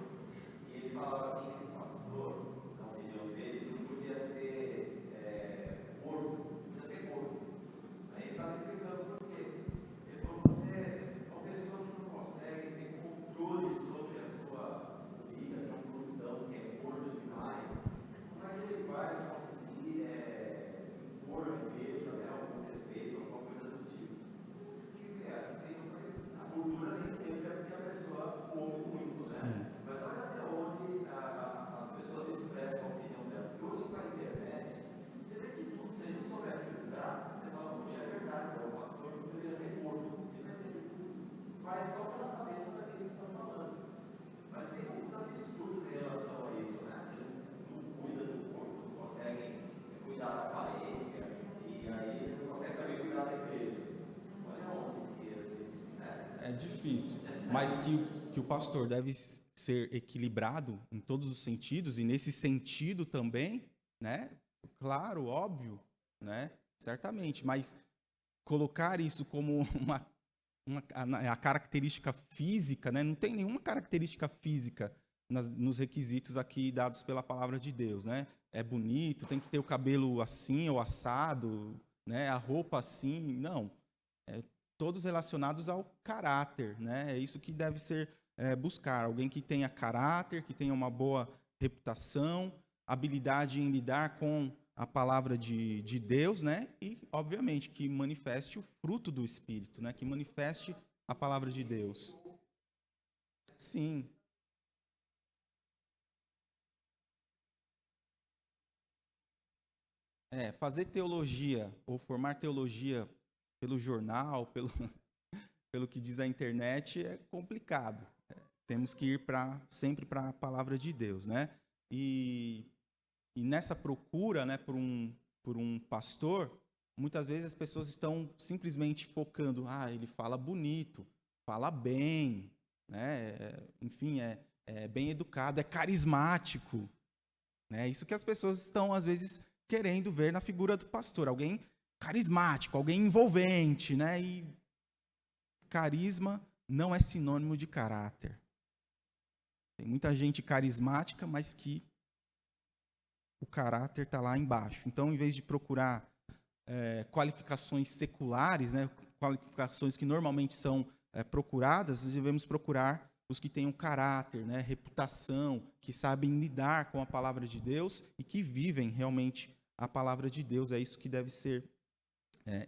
e ele falava assim que o pastor, na opinião dele, não podia ser gordo, podia ser gordo. Aí ele estava explicando por quê. Ele falou: você é uma pessoa que não consegue ter controle sobre a sua vida, que é um glutão, que é gordo demais. Como é que ele vai conseguir impor a igreja, né, algum respeito, alguma coisa do tipo? Que é assim, a gordura nem sempre é porque a pessoa come muito, né? Sim. Mas olha até onde as pessoas expressam a opinião delas. Porque hoje com a internet, você vê de tudo, se a gente souber filtrar, você fala: poxa, é verdade, então, o pastor não deveria ser gordo, ele vai ser de tudo. Faz só pela cabeça daquele que está falando. Mas tem uns absurdos em relação a isso, né? Que não cuida do corpo, não consegue cuidar da aparência, e aí não consegue também cuidar da igreja. Olha onde que a gente, né? É difícil, mas que o pastor deve ser equilibrado em todos os sentidos, e nesse sentido também, né? Claro, óbvio, né? Certamente, mas colocar isso como a característica física, né? Não tem nenhuma característica física nos requisitos aqui dados pela palavra de Deus, né? É bonito, tem que ter o cabelo assim ou assado, né? A roupa assim, não. Todos relacionados ao caráter, né? É isso que deve ser buscar. Alguém que tenha caráter, que tenha uma boa reputação, habilidade em lidar com a palavra de Deus, né? E, obviamente, que manifeste o fruto do Espírito, né? Que manifeste a palavra de Deus. Sim. Fazer teologia ou formar teologia pelo jornal, pelo que diz a internet, é complicado. Temos que ir sempre para a palavra de Deus, né? E nessa procura, né, por um pastor, muitas vezes as pessoas estão simplesmente focando: ele fala bonito, fala bem, né? Enfim, é bem educado, é carismático, né? Isso que as pessoas estão às vezes querendo ver na figura do pastor, alguém carismático, alguém envolvente, né? E carisma não é sinônimo de caráter. Tem muita gente carismática, mas que o caráter está lá embaixo. Então, em vez de procurar qualificações seculares, né, qualificações que normalmente são procuradas, nós devemos procurar os que tenham caráter, né, reputação, que sabem lidar com a palavra de Deus e que vivem realmente a palavra de Deus. É isso que deve ser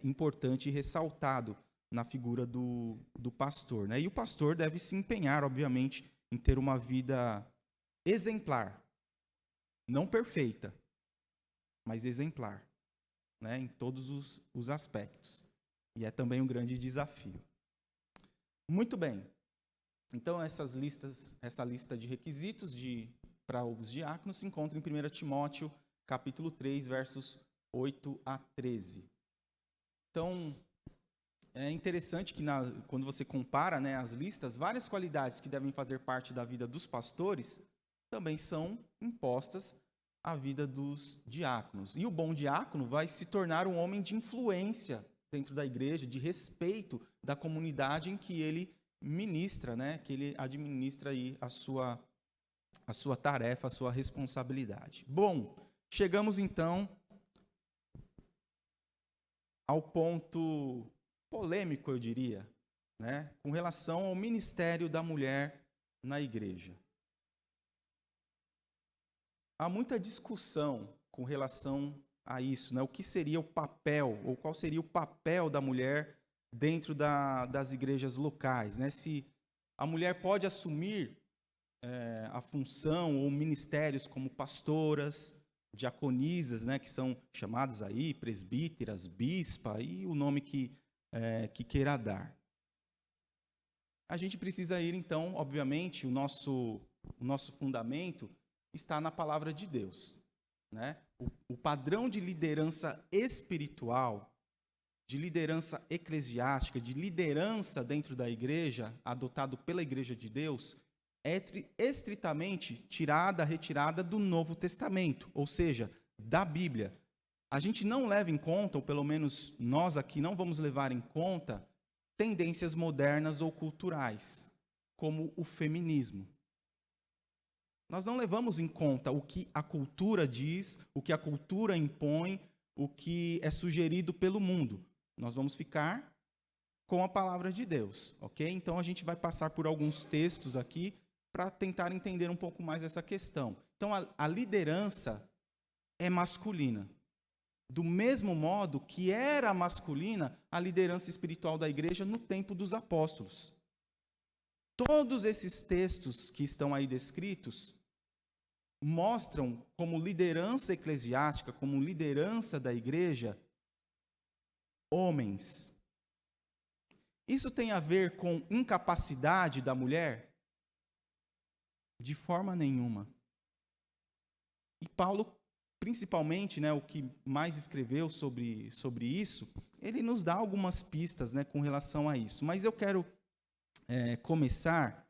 importante e ressaltado na figura do pastor, né? E o pastor deve se empenhar, obviamente, em ter uma vida exemplar, não perfeita, mas exemplar, né? Em todos os aspectos. E é também um grande desafio. Muito bem. Então, essa lista de requisitos para os diáconos se encontra em 1 Timóteo, capítulo 3, versos 8 a 13. Então, é interessante que quando você compara, né, as listas, várias qualidades que devem fazer parte da vida dos pastores também são impostas à vida dos diáconos. E o bom diácono vai se tornar um homem de influência dentro da igreja, de respeito da comunidade em que ele ministra, né, que ele administra aí a sua tarefa, a sua responsabilidade. Bom, chegamos então ao ponto polêmico, eu diria, né, com relação ao ministério da mulher na igreja. Há muita discussão com relação a isso, né? O que seria o papel, ou qual seria o papel da mulher dentro das igrejas locais, né? Se a mulher pode assumir a função ou ministérios como pastoras, diaconisas, né? Que são chamados aí presbíteras, bispa e o nome que queira dar. A gente precisa ir, então, obviamente, o nosso fundamento está na palavra de Deus, né? O padrão de liderança espiritual, de liderança eclesiástica, de liderança dentro da igreja, adotado pela Igreja de Deus, é estritamente retirada do Novo Testamento, ou seja, da Bíblia. A gente não leva em conta, ou pelo menos nós aqui não vamos levar em conta, tendências modernas ou culturais, como o feminismo. Nós não levamos em conta o que a cultura diz, o que a cultura impõe, o que é sugerido pelo mundo. Nós vamos ficar com a palavra de Deus, ok? Então, a gente vai passar por alguns textos aqui para tentar entender um pouco mais essa questão. Então, a liderança é masculina. Do mesmo modo que era masculina a liderança espiritual da igreja no tempo dos apóstolos. Todos esses textos que estão aí descritos mostram como liderança eclesiástica, como liderança da igreja, homens. Isso tem a ver com incapacidade da mulher? De forma nenhuma. E Paulo, principalmente, né, o que mais escreveu sobre isso, ele nos dá algumas pistas, né, com relação a isso. Mas eu quero começar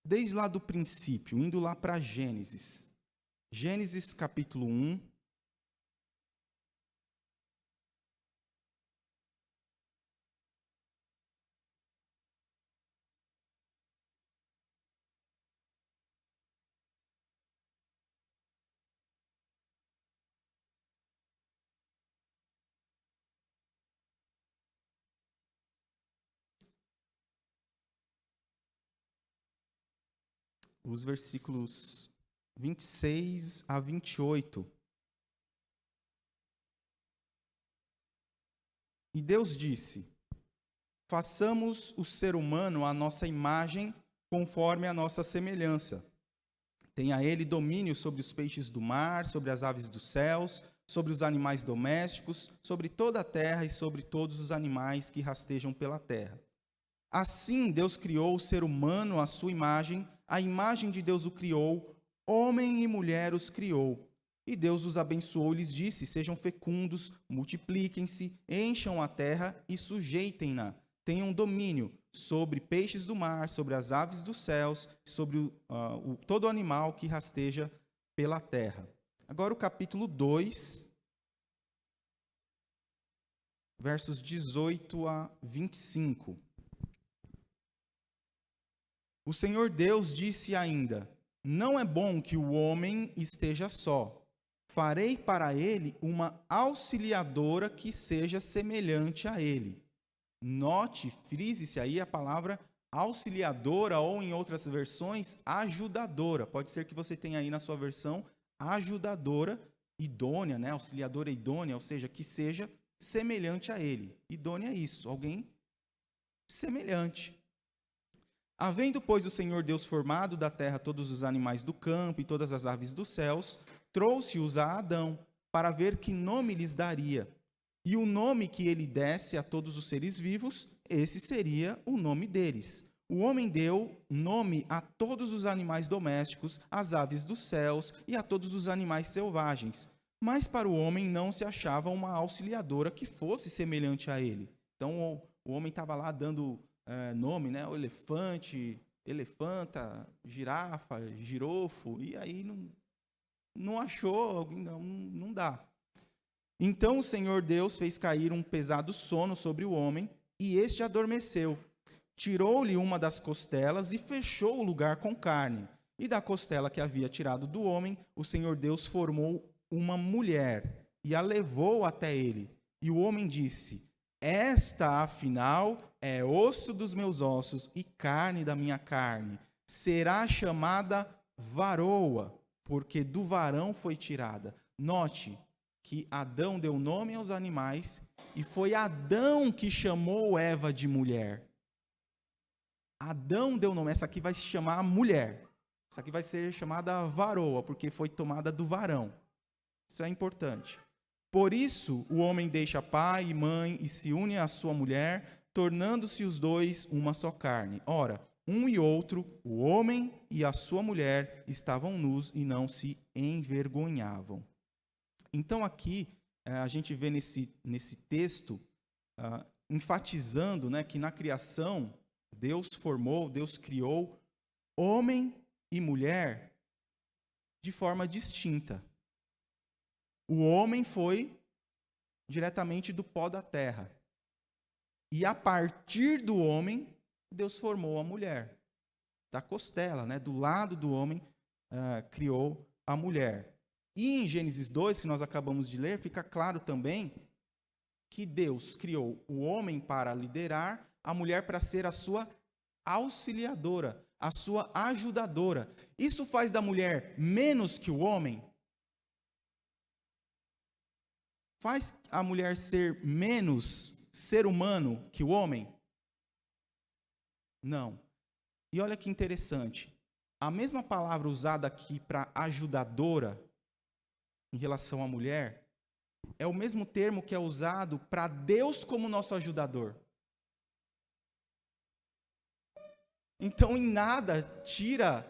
desde lá do princípio, indo lá para Gênesis. Gênesis capítulo 1. Os versículos 26 a 28. E Deus disse: façamos o ser humano à nossa imagem, conforme a nossa semelhança. Tenha ele domínio sobre os peixes do mar, sobre as aves dos céus, sobre os animais domésticos, sobre toda a terra e sobre todos os animais que rastejam pela terra. Assim Deus criou o ser humano à sua imagem, a imagem de Deus o criou, homem e mulher os criou. E Deus os abençoou e lhes disse: sejam fecundos, multipliquem-se, encham a terra e sujeitem-na. Tenham domínio sobre peixes do mar, sobre as aves dos céus, sobre todo animal que rasteja pela terra. Agora o capítulo 2, versos 18 a 25. O Senhor Deus disse ainda: não é bom que o homem esteja só. Farei para ele uma auxiliadora que seja semelhante a ele. Note, frise-se aí a palavra auxiliadora, ou em outras versões, ajudadora. Pode ser que você tenha aí na sua versão ajudadora, idônea, né? Auxiliadora idônea, ou seja, que seja semelhante a ele. Idônea é isso, alguém semelhante. Havendo, pois, o Senhor Deus formado da terra todos os animais do campo e todas as aves dos céus, trouxe-os a Adão, para ver que nome lhes daria. E o nome que ele desse a todos os seres vivos, esse seria o nome deles. O homem deu nome a todos os animais domésticos, às aves dos céus e a todos os animais selvagens. Mas para o homem não se achava uma auxiliadora que fosse semelhante a ele. Então o homem estava lá dando nome, né? O elefante, elefanta, girafa, girofo, e aí não achou, não dá. Então o Senhor Deus fez cair um pesado sono sobre o homem, e este adormeceu. Tirou-lhe uma das costelas e fechou o lugar com carne. E da costela que havia tirado do homem, o Senhor Deus formou uma mulher e a levou até ele. E o homem disse: esta, afinal, é osso dos meus ossos e carne da minha carne. Será chamada varoa, porque do varão foi tirada. Note que Adão deu nome aos animais e foi Adão que chamou Eva de mulher. Adão deu nome, essa aqui vai se chamar mulher. Essa aqui vai ser chamada varoa, porque foi tomada do varão. Isso é importante. Por isso, o homem deixa pai e mãe e se une à sua mulher, tornando-se os dois uma só carne. Ora, um e outro, o homem e a sua mulher, estavam nus e não se envergonhavam. Então, aqui, a gente vê nesse texto, enfatizando, né, que na criação, Deus criou homem e mulher de forma distinta. O homem foi diretamente do pó da terra. E a partir do homem, Deus formou a mulher. Da costela, né? Do lado do homem, criou a mulher. E em Gênesis 2, que nós acabamos de ler, fica claro também que Deus criou o homem para liderar, a mulher para ser a sua auxiliadora, a sua ajudadora. Isso faz da mulher menos que o homem? Faz a mulher ser menos ser humano que o homem? Não. E olha que interessante. A mesma palavra usada aqui para ajudadora, em relação à mulher, é o mesmo termo que é usado para Deus como nosso ajudador. Então, em nada tira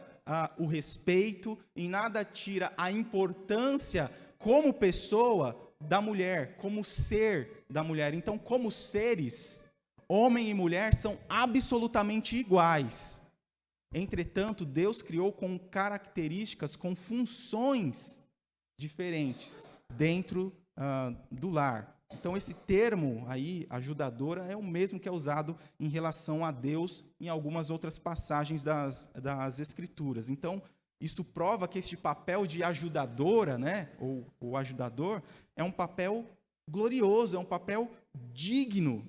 o respeito, em nada tira a importância como pessoa da mulher, como ser da mulher. Então, como seres, homem e mulher são absolutamente iguais. Entretanto, Deus criou com características, com funções diferentes dentro do lar. Então, esse termo aí, ajudadora, é o mesmo que é usado em relação a Deus em algumas outras passagens das Escrituras. Então, isso prova que este papel de ajudadora, né, ou ajudador, é um papel glorioso, é um papel digno,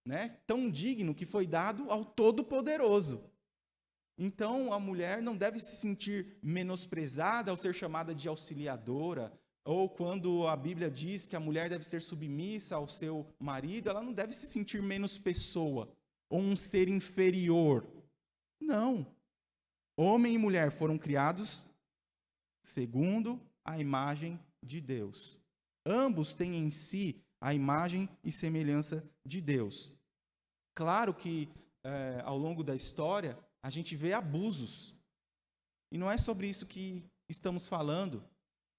né, tão digno que foi dado ao Todo-Poderoso. Então, a mulher não deve se sentir menosprezada ao ser chamada de auxiliadora, ou quando a Bíblia diz que a mulher deve ser submissa ao seu marido, ela não deve se sentir menos pessoa, ou um ser inferior. Não. Homem e mulher foram criados segundo a imagem de Deus. Ambos têm em si a imagem e semelhança de Deus. Claro que, ao longo da história, a gente vê abusos. E não é sobre isso que estamos falando.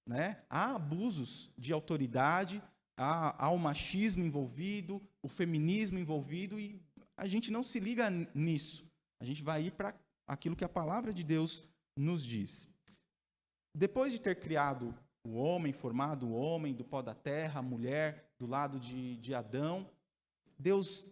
Né? Há abusos de autoridade, há o machismo envolvido, o feminismo envolvido, e a gente não se liga nisso. A gente vai ir para aquilo que a palavra de Deus nos diz. Depois de ter criado o homem, formado o homem do pó da terra, a mulher do lado de Adão, Deus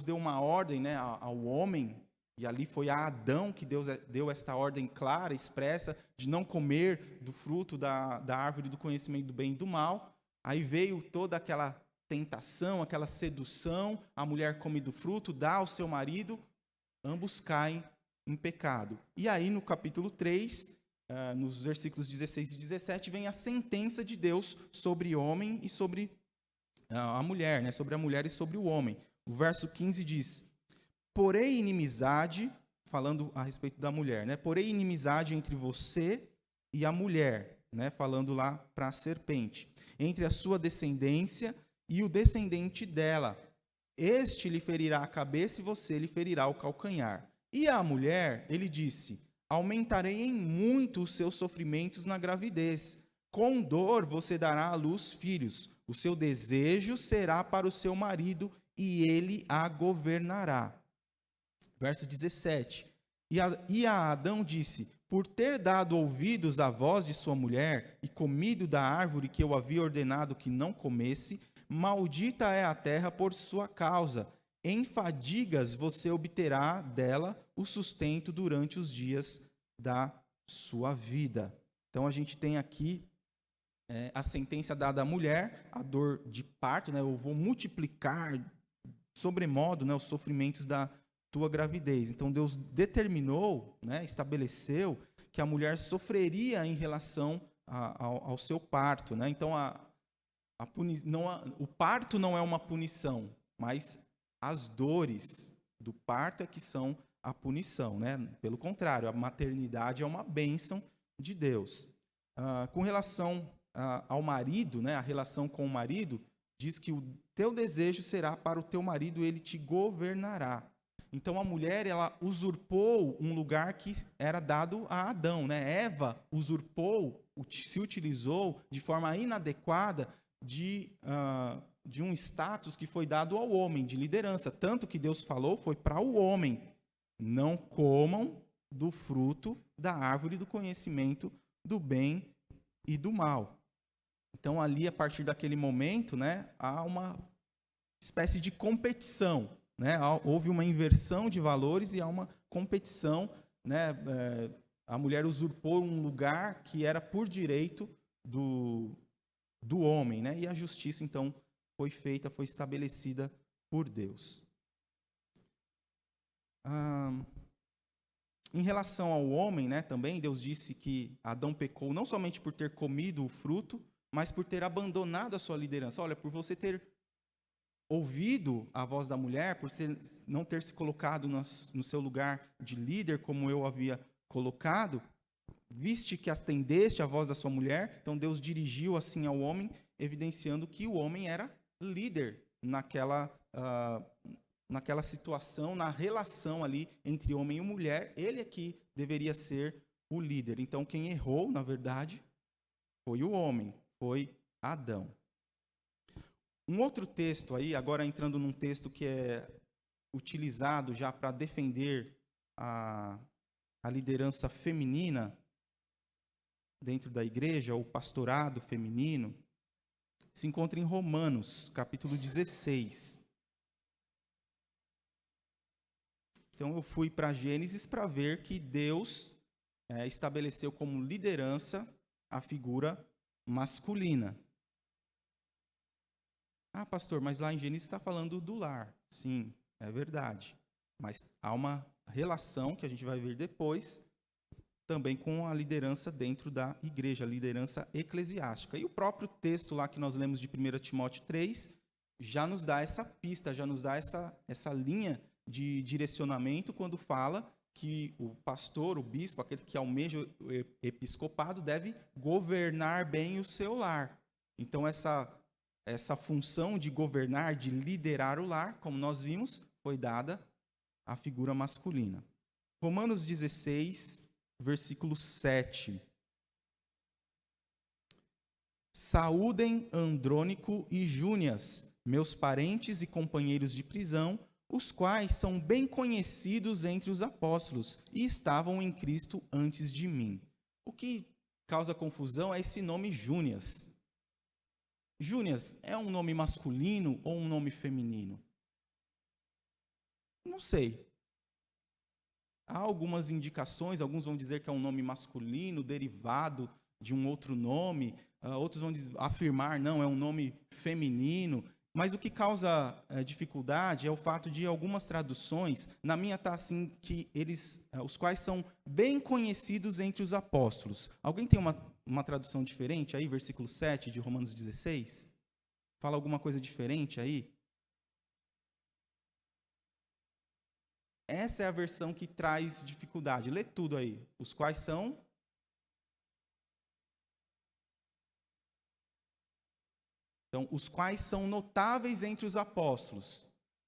deu uma ordem, né, ao homem. E ali foi a Adão que Deus deu esta ordem clara, expressa, de não comer do fruto da árvore do conhecimento do bem e do mal. Aí veio toda aquela tentação, aquela sedução, a mulher come do fruto, dá ao seu marido, ambos caem em pecado. E aí no capítulo 3, nos versículos 16 e 17, vem a sentença de Deus sobre o homem e sobre a mulher, né? Sobre a mulher e sobre o homem. O verso 15 diz: porém inimizade, falando a respeito da mulher, né? Porém inimizade entre você e a mulher, né? Falando lá para a serpente, entre a sua descendência e o descendente dela. Este lhe ferirá a cabeça e você lhe ferirá o calcanhar. E a mulher, ele disse: aumentarei em muito os seus sofrimentos na gravidez. Com dor você dará à luz filhos. O seu desejo será para o seu marido e ele a governará. Verso 17. E a Adão disse: por ter dado ouvidos à voz de sua mulher e comido da árvore que eu havia ordenado que não comesse, maldita é a terra por sua causa. Em fadigas você obterá dela o sustento durante os dias da sua vida. Então a gente tem aqui a sentença dada à mulher, a dor de parto, né? Eu vou multiplicar sobremodo, né, os sofrimentos da tua gravidez. Então Deus determinou, né, estabeleceu que a mulher sofreria em relação ao seu parto, né? Então o parto não é uma punição, mas as dores do parto é que são a punição, né? Pelo contrário, a maternidade é uma bênção de Deus. Com relação ao marido, né? A relação com o marido diz que o teu desejo será para o teu marido, ele te governará. Então a mulher, ela usurpou um lugar que era dado a Adão, né? Eva usurpou, se utilizou de forma inadequada de um status que foi dado ao homem, de liderança. Tanto que Deus falou foi para o homem: não comam do fruto da árvore do conhecimento do bem e do mal. Então ali, a partir daquele momento, né, há uma espécie de competição, né? Houve uma inversão de valores e há uma competição, né? A mulher usurpou um lugar que era por direito do homem, né? E a justiça, então, foi feita, foi estabelecida por Deus. Em relação ao homem, né, também, Deus disse que Adão pecou não somente por ter comido o fruto, mas por ter abandonado a sua liderança. Olha, por você ter ouvido a voz da mulher, por não ter se colocado no seu lugar de líder, como eu havia colocado, viste que atendeste à voz da sua mulher, então Deus dirigiu assim ao homem, evidenciando que o homem era líder naquela situação, na relação ali entre homem e mulher. Ele é que deveria ser o líder. Então quem errou, na verdade, foi o homem, foi Adão. Um outro texto aí, agora entrando num texto que é utilizado já para defender a liderança feminina dentro da igreja, o pastorado feminino, se encontra em Romanos, capítulo 16. Então eu fui para Gênesis para ver que Deus estabeleceu como liderança a figura masculina. Ah, pastor, mas lá em Gênesis está falando do lar. Sim, é verdade. Mas há uma relação que a gente vai ver depois também com a liderança dentro da igreja, a liderança eclesiástica. E o próprio texto lá que nós lemos de 1 Timóteo 3 já nos dá essa pista, já nos dá essa linha de direcionamento quando fala que o pastor, o bispo, aquele que almeja o episcopado, deve governar bem o seu lar. Então essa função de governar, de liderar o lar, como nós vimos, foi dada à figura masculina. Romanos 16, versículo 7. Saúdem Andrônico e Júnias, meus parentes e companheiros de prisão, os quais são bem conhecidos entre os apóstolos e estavam em Cristo antes de mim. O que causa confusão é esse nome Júnias. Júnias é um nome masculino ou um nome feminino? Não sei. Há algumas indicações, alguns vão dizer que é um nome masculino, derivado de um outro nome, outros vão afirmar, não, é um nome feminino. Mas o que causa dificuldade é o fato de algumas traduções, na minha está assim, que os quais são bem conhecidos entre os apóstolos. Alguém tem uma tradução diferente aí, versículo 7 de Romanos 16? Fala alguma coisa diferente aí? Essa é a versão que traz dificuldade. Lê tudo aí. Os quais são... Então, os quais são notáveis entre os apóstolos.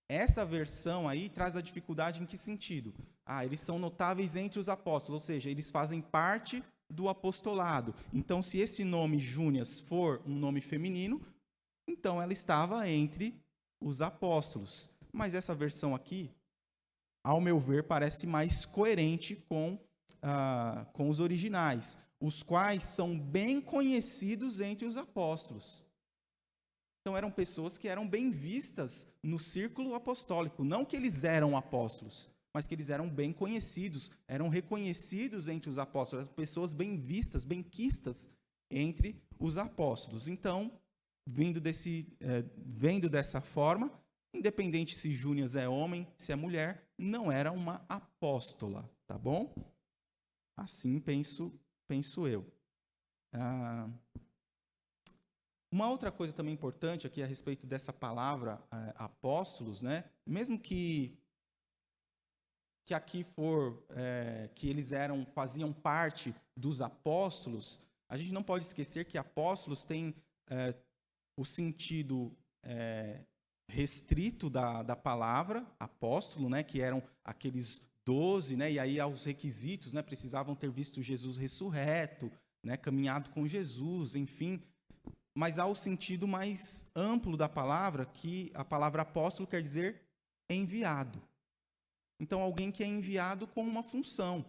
Essa versão aí traz a dificuldade em que sentido? Eles são notáveis entre os apóstolos, ou seja, eles fazem parte do apostolado. Então, se esse nome Júnias for um nome feminino, então ela estava entre os apóstolos. Mas essa versão aqui, ao meu ver, parece mais coerente com os originais, os quais são bem conhecidos entre os apóstolos. Então, eram pessoas que eram bem vistas no círculo apostólico. Não que eles eram apóstolos, mas que eles eram bem conhecidos, eram reconhecidos entre os apóstolos, pessoas bem vistas, bem quistas entre os apóstolos. Então, vendo dessa forma, independente se Júnias é homem, se é mulher, não era uma apóstola, tá bom? Assim penso eu. Uma outra coisa também importante aqui a respeito dessa palavra apóstolos, né? Mesmo que aqui que eles faziam parte dos apóstolos, a gente não pode esquecer que apóstolos tem o sentido restrito da palavra apóstolo, né? Que eram aqueles 12, né? E aí aos requisitos, né? Precisavam ter visto Jesus ressurreto, né? Caminhado com Jesus, enfim. Mas há o sentido mais amplo da palavra, que a palavra apóstolo quer dizer enviado. Então, alguém que é enviado com uma função.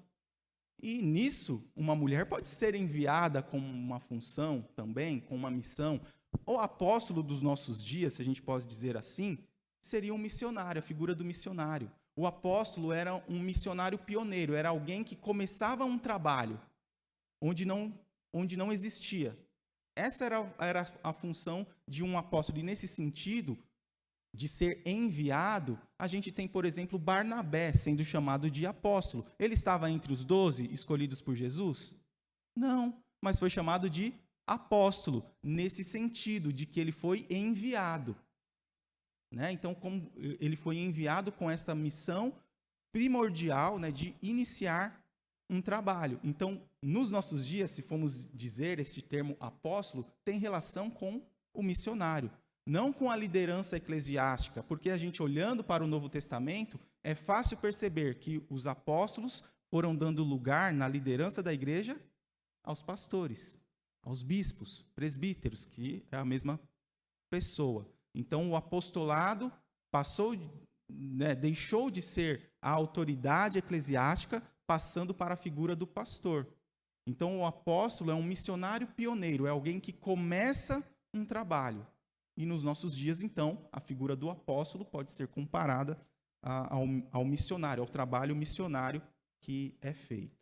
E nisso, uma mulher pode ser enviada com uma função também, com uma missão. O apóstolo dos nossos dias, se a gente pode dizer assim, seria um missionário, a figura do missionário. O apóstolo era um missionário pioneiro, era alguém que começava um trabalho onde não existia. Essa era a função de um apóstolo. E nesse sentido, de ser enviado, a gente tem, por exemplo, Barnabé sendo chamado de apóstolo. Ele estava entre os 12 escolhidos por Jesus? Não, mas foi chamado de apóstolo, nesse sentido, de que ele foi enviado. Né? Então, como ele foi enviado com esta missão primordial, né, de iniciar um trabalho. Então, nos nossos dias, se formos dizer esse termo apóstolo, tem relação com o missionário, não com a liderança eclesiástica, porque a gente, olhando para o Novo Testamento, é fácil perceber que os apóstolos foram dando lugar na liderança da igreja aos pastores, aos bispos, presbíteros, que é a mesma pessoa. Então, o apostolado deixou de ser a autoridade eclesiástica, passando para a figura do pastor. Então, o apóstolo é um missionário pioneiro, é alguém que começa um trabalho. E nos nossos dias, então, a figura do apóstolo pode ser comparada ao missionário, ao trabalho missionário que é feito.